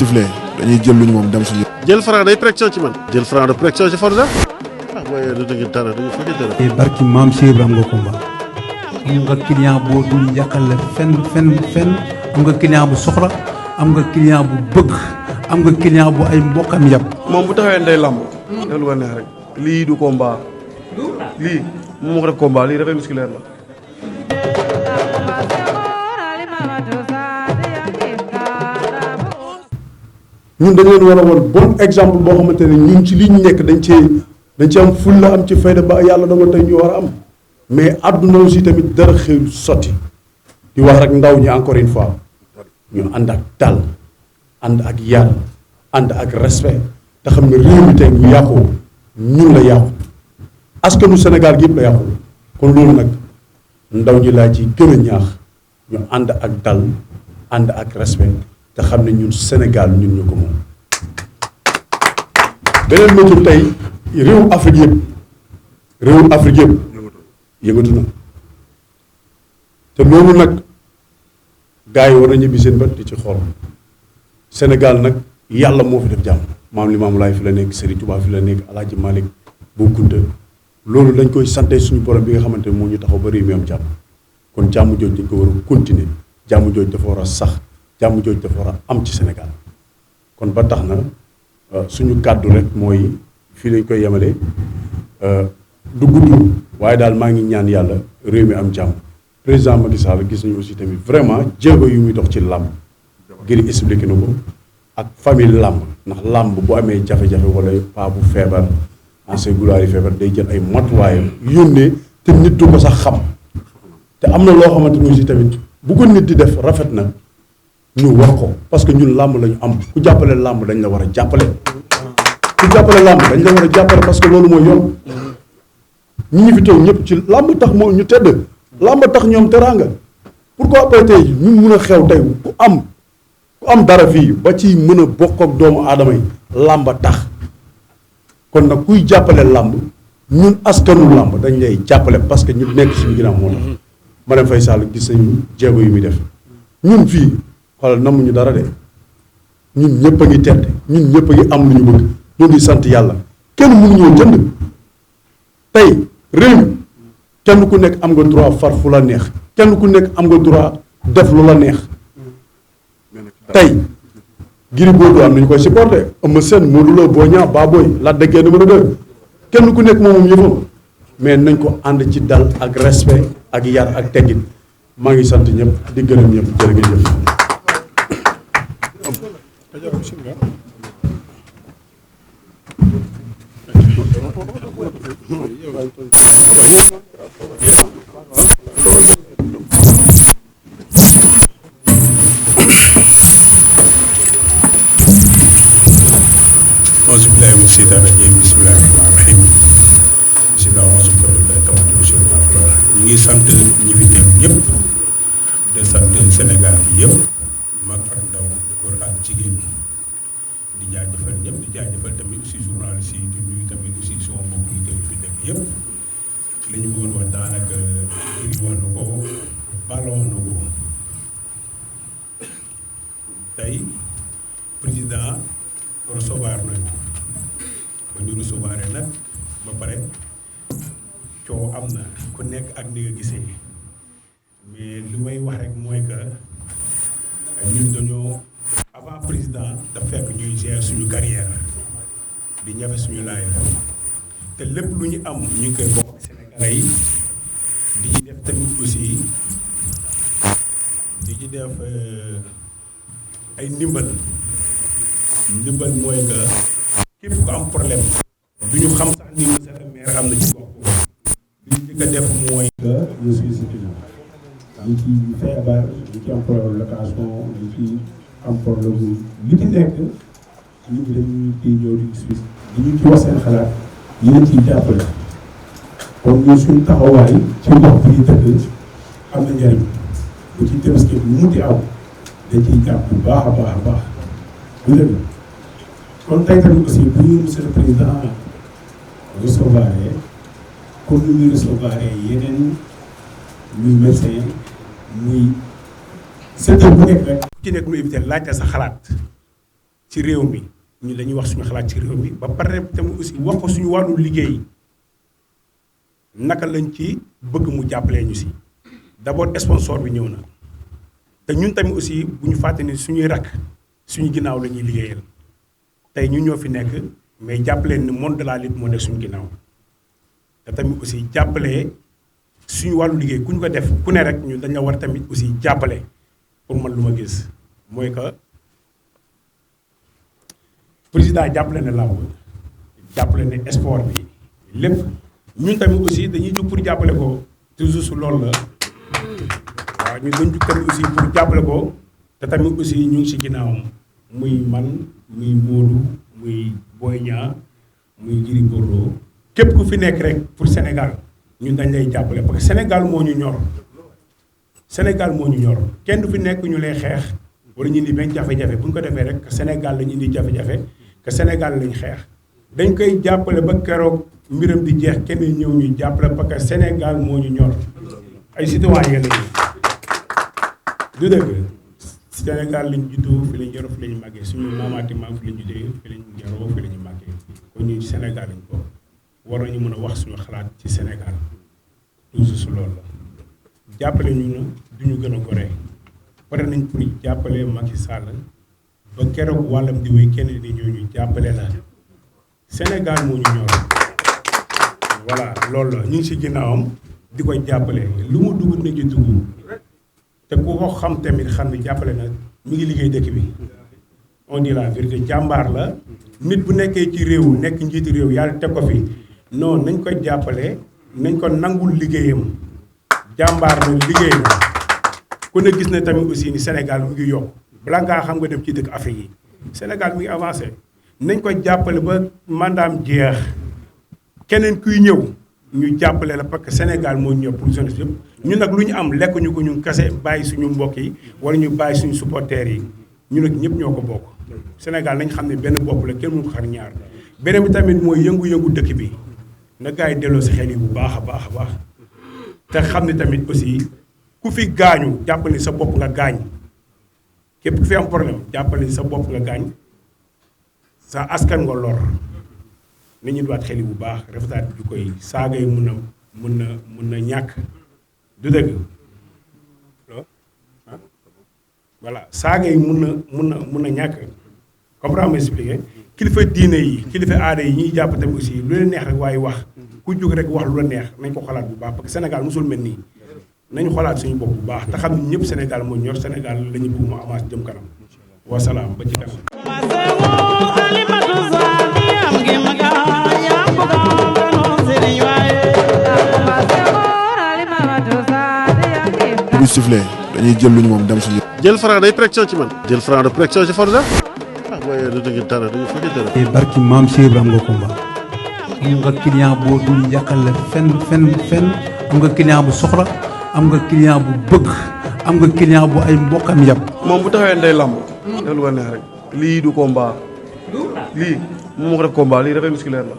sifflé dañuy jël lu ñu moom dem suñu. jël franc day pression ci man. jël franc de pression ci Forza. ah waaye du dëgg dara du fekkee dara. barki maam Cheikh Ibrahima nga combat am nga client boo dul yàqale fenn am nga client bu soxla am nga client bu bëgg am nga client bu ay mbokkam yàpp. moom bu taxawee day lamb. def lu ko neex rek lii du combat lii moom moo ko def combat lii dafay musculaire la. ñun dañ leen war a woon bon exemple boo xamante ne ñun ci li ñu nekk dañ ci am fulla am ci fayda ba yàlla dogal tey ñu war a am mais àdduna aussi tamit dara xëy sotti di wax rek ndaw ñi encore une fois ñu ànd ak dal ànd ak yar ànd ak respect te xam ne réew mi tey bu yàqoo ñun la yàqu askanu Sénégal gi yëpp la yàqu kon loolu nag ndaw ñi laa ci gën a ñaax ñu ànd ak dal ànd ak respect te xam ne ñun Sénégal ñun ñu ko moom beneen motul tey réew Afrique yëpp yëngatu na te loolu nag gars yi war na ñibbi seen bët di ci xool Sénégal nag yàlla moo fi def jàmm maam Limaamu Laay fi la nekk Serigne Touba fi la nekk Alaaji Malick Bou Kounta loolu dañ koy sante suñu borom bi nga xamante ne moo ñu taxaw ba réew mi am jàmm kon jàmm jooj dañ ko war a continuer jàmm jooj dafa war a sax jàmm jooj dafa war a am ci Sénégal kon ba tax na suñu kàddu rek mooy fii lañ koy yemale du gudd waaye daal maa ngi ñaan yàlla réew mi am jàmm président Macky Sall gis nañu aussi tamit vraiment jéego yu muy dox ci làmb ngir expliqué na ko ak famille làmb ndax làmb bu amee jafe-jafe wala paa bu feebar ancien gloire yi feebar day jël ay matuwaayam yónnee te nit du ko sax xam te am na loo xamante ni aussi tamit bu ko nit di def rafet na ñu wax ko parce que ñun làmb lañu am ku jàppale làmb dañ la war a jàppale ku jàppale làmb dañ la war a jàppale parce que loolu mooy yoon ñi fi toog ñëpp ci làmb tax moo ñu tedd làmb tax ñoom teraanga pourquoi après tey ñu mun a xew tey ku am dara fii ba ci mën a bokk ak doomu aadama yi làmb tax kon nag kuy jàppale làmb ñun askanu làmb dañ lay jàppale parce que ñu nekk suñu ginnaaw moo tax Marième Faye Sall gis nañu jéego yu muy def ñun fii xoolal namuñu dara de ñun ñëpp a ngi tedd ñun ñëpp a ngi am lu ñu bëgg ñu ngi sant yàlla kenn mënuñoo jënd tey réew mi kenn ku nekk am nga droit far fu la neex kenn ku nekk am nga droit def lu la neex tey Gris Bordeaux am nañu koy supporté Eumeu Sène Modou Lo Boy Niang Baboy Lac de Guiers numéro 2 kenn ku nekk moom yëfam mais nañ ko ànd ci dal ak respect ak yar ak teggin maa ngi sant ñëpp di gërëm ñëpp jërë ngeen jëf. auzu billaahi mina sheytaani rajiim bismillaahi rahmaani rahiim ñu ngi sant ñi fi teew ñëpp de sant Sénégal yi yëpp mag ak ndaw góor ak jigéen di jaajëfal ñëpp di jaajëfal tamit aussi journaliste yi di nuyu tamit aussi sama mbokk yi fi nekk yëpp li ñu bëggoon wax daanaka Gris wax na ko Balla wax na ko tey président recevoir nañu ba ñu recevoir nag ba pare coow am na ku nekk ak ni nga gisee mais li may wax rek mooy que ñun dañoo avant président da fekk ñuy gérer suñu carrière di ñafe suñu live te lépp lu ñu am ñu ngi koy bokk Sénégalais yi di ci def tamit aussi di ci def ay ndimbal mooy que képp ku am problème du ñu xam sax ni monsieur le maire am na ci bopp li ñu njëkk a def mooy que je suis citoyen li ci feebar li ci am problème location li ci am problème li ci nekk nit ñi dañuy ciy ñëw di expliquer di ñu ci wax seen xalaat yéen ciy jàppale kon ñun suñu taxawaay ci gox bi ñu dëkk am na njariñ bu ci Tabaski bu mu di aw dañ ciy jàpp bu baax a baax a baax bu dëgg kon tey tamit aussi bu ñu monsieur le président recevoir comme ni muy recevoir yeneen muy médecin muy secteur bu nekk rek ku ci nekk mu éviter laajte sa xalaat ci réew mi ñu dañuy wax suñu xalaat ci réew mi ba pare tamit aussi wax ko suñu wàllu liggéey naka lañ ci bëgg mu jàppalee ñu si d'abord sponsor bi ñëw na te ñun tamit aussi bu ñu fàtte ni suñuy rakk suñu ginnaaw la ñuy liggéeyal tey ñu ñoo fi nekk mais jàppaleen ni monde de la lutte moo nekk suñu ginnaaw te tamit aussi jàppale suñu wàllu liggéey ku ñu ko def ku ne rek ñu dañ la war tamit aussi jàppale pour man lu ma gis mooy que président jàppale na làmb jàppale ne sport bi lépp ñun tamit aussi dañuy jóg pour jàppale ko toujours su loolu la waaw ñun dañ jóg tamit aussi pour jàppale ko te tamit aussi ñu ngi si ginnaawam muy man muy Modou muy Boy Niang muy Gris Bordeaux képp ku fi nekk rek pour Sénégal ñun dañ lay jàppale parce que Sénégal moo ñu ñor Sénégal moo ñu ñor kenn du fi nekk ñu lay xeex wala ñu indi benn jafe-jafe bu ñu ko defee rek que Sénégal lañu indi jafe-jafe que Sénégal lañ xeex dañ koy jàppale ba keroog mbiram di jeex kenn ñëw ñu jàppale parce que Sénégal moo ñu ñor ay citoyen lañu du dëgg Sénégal lañ juddoo fi lañ yaroo fi lañu màggee suñu maamaati maam fi lañ juddoo fi lañ yaroo fi lañu màggee kon ñu Sénégal lañ ko war nañu mën a wax suñu xalaat ci Sénégal toujours su loolu la jàppale ñu na duñu gën a gore pare nañ pour jàppale Macky Sall ba keroog wàllam di wéy kenn di ñëw ñu jàppale la Sénégal moo ñu ñor voilà loolu la ñu ngi si ginnaawam di koy jàppale lu mu dugg na ci dugg te ku ko xam tamit xam ne jàppale na mi ngi liggéey dëkk bi on dit la vérité jàmbaar la nit bu nekkee ci réew nekk njiiti réew yàlla teg ko fi non nañ ko jàppale nañ ko nangul liggéeyam jàmbaar na liggéey na ku ne gis na tamit aussi ni Sénégal mu ngi yokk balaa ngaa xam nga dem ci dëkk Afrique yi Sénégal mi ngi avancé nañ ko jàppale ba mandaam jeex keneen kuy ñëw ñu jàppale la parce que Sénégal moo ñëw pour jeunesse yëpp ñun nag lu ñu am lekk ñu ko ñu kase bàyyi suñu mbokk yi wala ñu bàyyi suñu supporters yi ñu nag ñëpp ñoo ko bokk Sénégal nañ xam ne benn bopp la kenn mënu ko xar ñaar beneen bi tamit mooy yëngu-yëngu dëkk bi na gars yi delloo si xel yi bu baax a baax a baax te xam ne tamit aussi ku fi gaañu jàppale sa bopp nga gaañ képp ku fi am problème jàppale sa bopp nga gaañ sa askan nga lor nit ñi doot xel yi bu baax rafetaat ju koy saaga yi mun na ñàkk du dëgg voilà saaga yi mun na ñàkk comprendre ma expliqué kilifa diine yi kilifa aada yi ñuy jàpp tamit aussi lu leen neex rek waaye wax ku jóg rek wax lu la neex nañ ko xalaat bu baax parce que Sénégal mosul mel nii nañu xolaat suñu bopp bu baax te xam ne ñëpp Sénégal moo ñor Sénégal la ñu bëgg mu avance jëm kanam wasalaam ba ci kanam. bu sifflé dañuy jël lu ñu moom dem suñu. jël franc day pression ci man. jël franc de pression ci Forza. ah waaye du dëgg dara du fekk dara. te barki maam Cheikh Ibrahima nga combat am nga client boo dul yàqal la fenn am nga client bu soxla am nga client bu bëgg am nga client bu ay mbokkam yàpp. moom bu taxawee ndey làmb. def lu ko neex rek lii du combat. lii moom moo ko def combat lii dafay musculaire la.